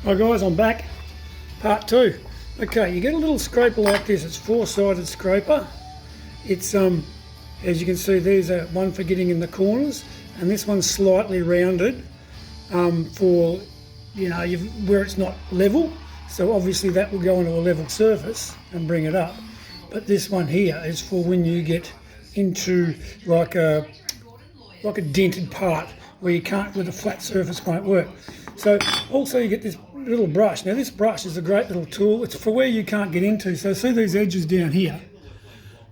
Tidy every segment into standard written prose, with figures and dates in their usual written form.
Hi guys, I'm back. Part 2. Okay, you get a little scraper like this. It's four-sided scraper. It's as you can see, there's one for getting in the corners, and this one's slightly rounded for where it's not level. So obviously that will go onto a level surface and bring it up. But this one here is for when you get into like a dented part where the flat surface won't work. So also you get this little brush. Now this brush is a great little tool. It's for where you can't get into. So see these edges down here?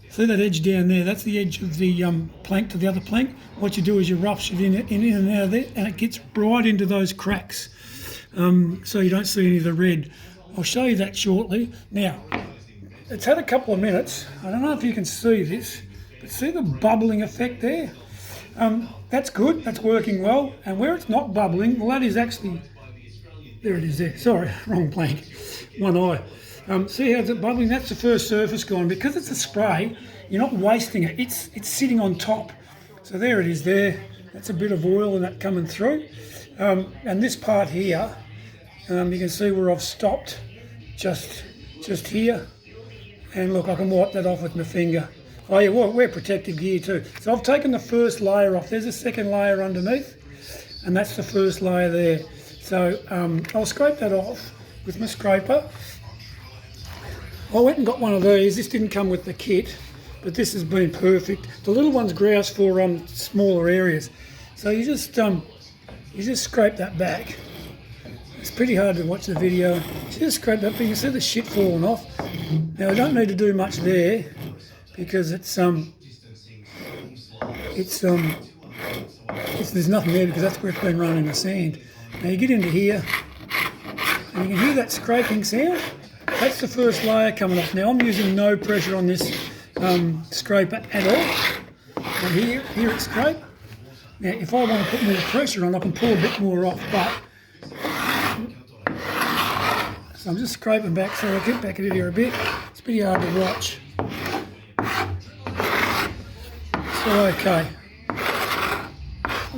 See that edge down there? That's the edge of the plank to the other plank. What you do is you rush it in and out of there, and it gets right into those cracks. So you don't see any of the red. I'll show you that shortly. Now, it's had a couple of minutes. I don't know if you can see this, but see the bubbling effect there? That's good, that's working well. And where it's not bubbling, well, that is actually, there it is there. Sorry, wrong plank, one eye. See how it's bubbling? That's the first surface gone. Because it's a spray, you're not wasting it. It's sitting on top. So there it is there. That's a bit of oil and that coming through. And this part here, you can see where I've stopped just here. And look, I can wipe that off with my finger. Oh yeah, well, we're protective gear too. So I've taken the first layer off. There's a second layer underneath, and that's the first layer there. So I'll scrape that off with my scraper. I went and got one of these. This didn't come with the kit, but this has been perfect. The little one's grouse for smaller areas. So you just scrape that back. It's pretty hard to watch the video. You just scrape that, but you can see the shit falling off. Now I don't need to do much there because there's nothing there because that's where it's been run in the sand. Now you get into here and you can hear that scraping sound. That's the first layer coming off. Now I'm using no pressure on this scraper at all. And here it's scrape. Now if I want to put more pressure on, I can pull a bit more off, but so I'm just scraping back, so I'll get back in here a bit. It's pretty hard to watch. So okay.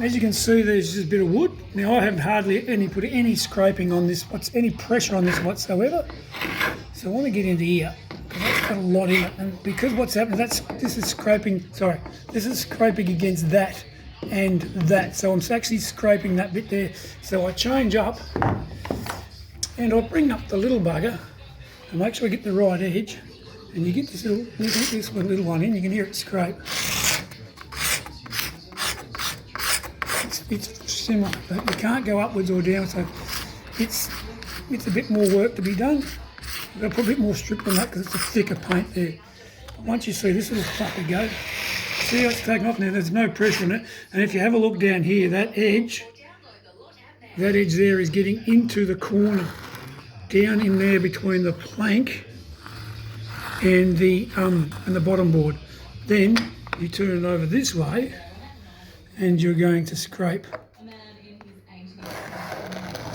As you can see, there's just a bit of wood. Now I haven't hardly put any scraping on this, any pressure on this whatsoever. So I want to get into here, because that's got a lot in it. And because what's happening, this is scraping against that and that. So I'm actually scraping that bit there. So I change up, and I'll bring up the little bugger and make sure I get the right edge. And you get this little one in, you can hear it scrape. It's similar, but you can't go upwards or down, so it's a bit more work to be done. I've got to put a bit more strip on that because it's a thicker paint there. But once you see this little fucker go, see how it's taken off now, there's no pressure on it. And if you have a look down here, that edge there is getting into the corner, down in there between the plank and the bottom board. Then you turn it over this way and you're going to scrape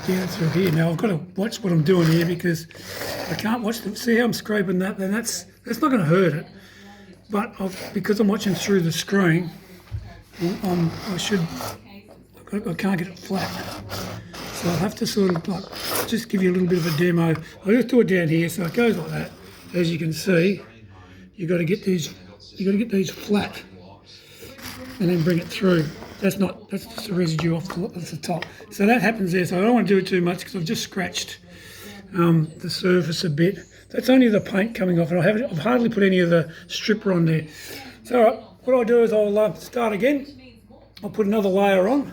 down through here. Now I've got to watch what I'm doing here because I can't watch them. See how I'm scraping that? Then that's not going to hurt it. But because I'm watching through the screen, I can't get it flat. So I'll have to sort of just give you a little bit of a demo. I'll just do it down here, so it goes like that. As you can see, you've got to get these flat and then bring it through. That's just a residue off the top. So that happens there. So I don't want to do it too much because I've just scratched the surface a bit. That's only the paint coming off, and I've hardly put any of the stripper on there. So what I'll do is I'll start again. I'll put another layer on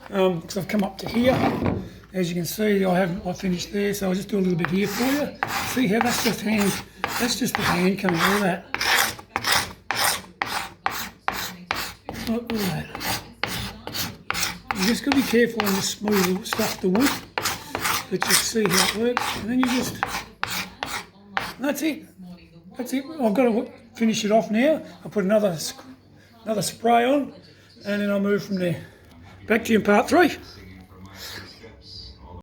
because I've come up to here. As you can see, I finished there, so I'll just do a little bit here for you. See how that's just hand. That's just the hand coming all that. All that. You just got to be careful on the smooth stuff, the wood, but you see how it works, and then you just. That's it. That's it. I've got to finish it off now. I'll put another spray on, and then I'll move from there. Back to you in part 3.